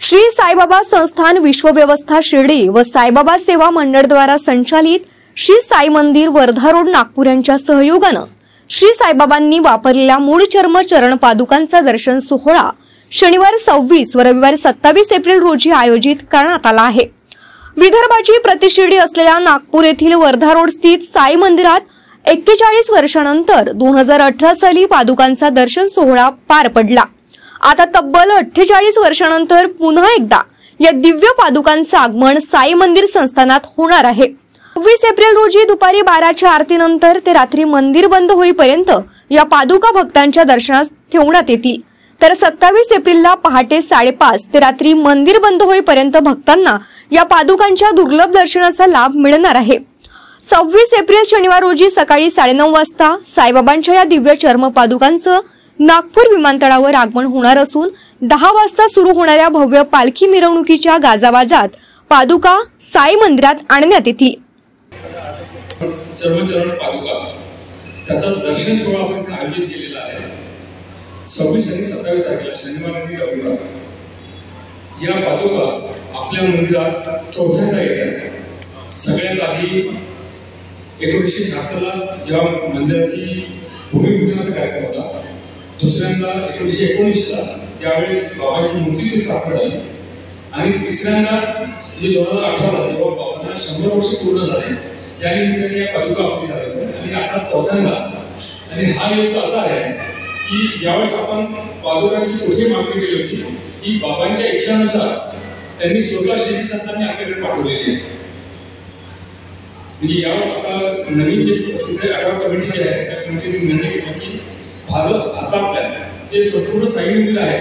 श्री साईबाबा संस्थान विश्वव्यवस्था शिर्डी व साईबाबा सेवा मंडळ द्वारा संचालित श्री साई मंदिर वर्धा रोड नागपूर यांच्या सहयोगाने श्री साईबाबांनी वापरलेल्या मूळ चर्म चरण पादुकांचा दर्शन सोहळा शनिवार 26 व रविवार 27 एप्रिल रोजी आयोजित करण्यात आला आहे। विदर्भाची प्रतिशिर्डी असलेल्या नागपूर येथील वर्धा रोड स्थित साई मंदिरात 41 वर्षांनंतर 2018 साली पादुकांचा दर्शन सोहळा पार पडला। आता तब्बल 48 वर्षांनंतर पुन्हा एकदा या दिव्य पादुकांचे आगमन साई मंदिर संस्थानात होणार आहे। 26 एप्रिल रोजी दुपारी 12च्या आरतीनंतर ते रात्री मंदिर बंद होईपर्यंत या पादुका भक्तांच्या दर्शनास ठेवण्यात येतील, तर 27 एप्रिलला पहाटे 5:30 ते रात्री मंदिर बंद होईपर्यंत भक्तांना या पादुकांच्या दुर्लभ दर्शनाचा लाभ मिळणार आहे। 26 एप्रिल शनिवार रोजी सकाळी 9:30 वाजता साईबाबांच्या या दिव्य चर्म पादुकांचं नागपूर विमानतळावर आगमन होणार असून 10 वाजता सुरू होणाऱ्या भव्य पालखी मिरवणुकीच्या गाजावाजात पादुका साई मंदिरात आणण्यात येतील। चर्मचरण पादुका त्याचा दर्शन सोहळा आपण आयोजित केलेला आहे। 26 आणि 27 तारखेला शनिवार आणि रविवार या पादुका आपल्या मंदिरात चौथ्यांदा येत आहेत। सगळ्यात आधी 1976 ला जेव्हा मंदिराची भूमिपूजनाचा कार्यक्रम होता, दुसऱ्यांदा 1919 ला ज्यावेळेस बाबांची मूर्तीची स्थापना झाली, आणि तिसऱ्यांदा 2018 ला जेव्हा बाबांना 100 वर्ष पूर्ण झाले, या निमित्ताने या पादुका आपली झाली आणि आता चौथ्यांदा। आणि हा योग असा आहे की यावेळेस आपण पादुकांची कुठे मागणी केली होती, ही बाबांच्या इच्छेनुसार त्यांनी स्वतः शिर्डी संतांनी आपल्याकडे पाठवलेली आहे। म्हणजे यावर आता नवीन जे तिथे आढावा कमिटी जी आहे त्या कमिटीने निर्णय घेतला की भारतातल्या जे संपूर्ण साई मंदिर आहे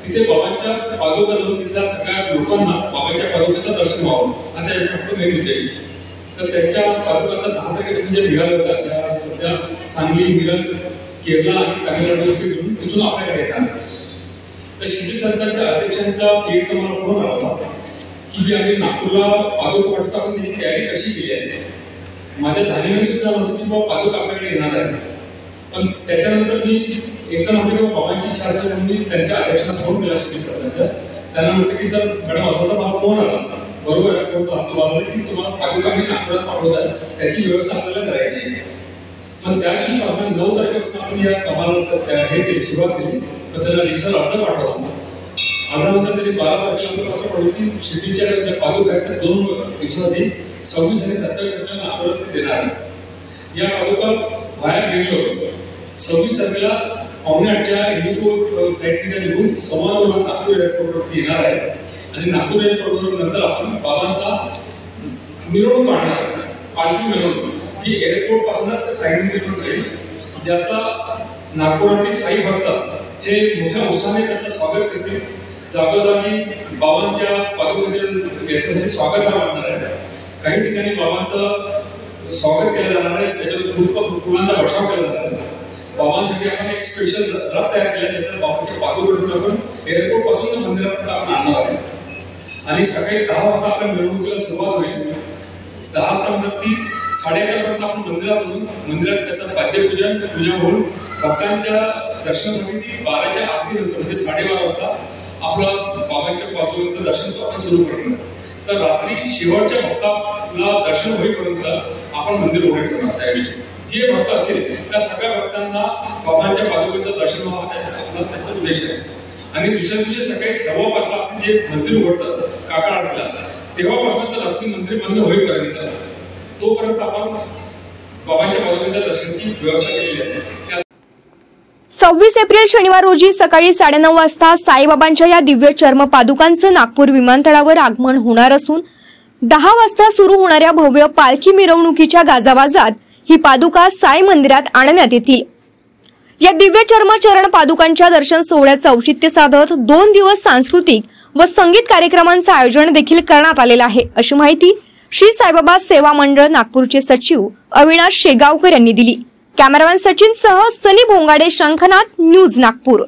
तिथे बाबांच्या पादुका जाऊन तिथल्या सगळ्या लोकांना बाबांच्या पादुकाचं दर्शन व्हावं, आणि त्याचा फक्त मेन उद्देश। तर त्यांच्या पादुका 10 तारखेपासून जे निघाले होत्या त्या सध्या सांगली, मिरज, केरळ आणि तामिळनाडू घेऊन तिथून आपल्याकडे येतात। तर शिर्डी संतांच्या अध्यक्षांच्या पेडचा मला फोन आला होता की आम्ही नागपूरला पादुका पाठवतो, आपण त्याची तयारी कशी केली आहे। माझ्या धानीने सुद्धा म्हणतो की बाबा पादुका आपल्याकडे येणार आहे, पण त्याच्यानंतर मी एकदम म्हटलं की बाबांची इच्छा असेल म्हणून मी त्यांच्या अध्यक्षांना फोन केला शिर्डी संतांच्या। त्यांना म्हटलं की सर मॅडम असा मला फोन आला, बरोबर आहे, फोन तुम्हाला की तुम्हाला पादुका मी नागपुरात पाठवतात, त्याची व्यवस्था आपल्याला करायची आहे। पण त्या दिवशीपासून 9 तारखेपासून आपण या कामाला हे केली, सुरुवात केली। पण त्याला रिसर अर्ज पाठवला, अर्जानंतर त्यांनी 12 तारखेला पत्र पाठवलं की शिर्डीच्या ज्या पादुका आहेत त्या 2 दिवसाआधी 26 आणि 27 तारखेला नागपुरात देणार आहे। या पादुका व्हाया बेंगलोर 26 तारखेला 8:45च्या इंडिगो फ्लाईटने निघून 9:15 नागपूर एअरपोर्टवरती येणार आहे, आणि नागपूर एअरपोर्टवर नंतर आपण बाबांचा मिरवणूक काढणार, पालखी मिरवणूक जी एअरपोर्ट पासून साईडपर्यंत राहील, ज्याचा नागपुरातील साई भक्त हे मोठ्या उत्साहाने त्याचं स्वागत करतील। जागोजागी बाबांच्या पादुकांच्या याच्यासाठी स्वागत लागणार आहे। काही ठिकाणी बाबांचं स्वागत केलं जाणार आहे, त्याच्यावर फुलांचा वर्षाव केला जाणार आहे। बाबांसाठी आपण एक स्पेशल रथ तयार केला, त्याच्यात बाबांचे पादुका ठेवून आपण एअरपोर्ट पासून मंदिरापर्यंत आपण आणणार आहे। आणि सकाळी 10 वाजता आपण मिरवणुकीला सुरुवात होईल। 10 वाजता नंतर ती 11:30 पर्यंत आपण मंदिरात होऊन मंदिरात त्याचं पाद्यपूजन पूजा होऊन भक्तांच्या दर्शनासाठी ती 12च्या आरतीनंतर म्हणजे 12:30 वाजता आपला बाबांच्या पादुकांचं दर्शन आपण सुरू करणार। तर रात्री शेवटच्या भक्ताला दर्शन होईपर्यंत आपण मंदिर उघडे ठेवणार। त्या दिवशी जे भक्त असतील त्या सगळ्या भक्तांना बाबांच्या पादुकांचं दर्शन व्हावं, त्याचा उद्देश आहे। आणि दुसऱ्या दिवशी सकाळी 5:15 आपण जे मंदिर उघडतं काकड आरतीला, तेव्हापासून तर रात्री मंदिर बंद होईपर्यंत तोपर्यंत आपण बाबांच्या पादुकांच्या दर्शनाची व्यवस्था केलेली आहे। 26 एप्रिल शनिवार रोजी सकाळी 9:30 वाजता साईबाबांच्या या दिव्य चर्म पादुकांचं नागपूर विमानतळावर आगमन होणार असून 10 वाजता सुरू होणाऱ्या भव्य पालखी मिरवणुकीच्या गाजावाजात ही पादुका साई मंदिरात आणण्यात येतील। या दिव्य चर्म चरण पादुकांच्या दर्शन सोहळ्याचं औचित्य साधत 2 दिवस सांस्कृतिक व संगीत कार्यक्रमांचं आयोजन देखील करण्यात आलेलं आहे, अशी माहिती श्री साईबाबा सेवा मंडळ नागपूरचे सचिव अविनाश शेगावकर यांनी दिली। कॅमेरामॅन सचिन सह सनी भोंगाडे, शंखनाथ न्यूज नागपूर।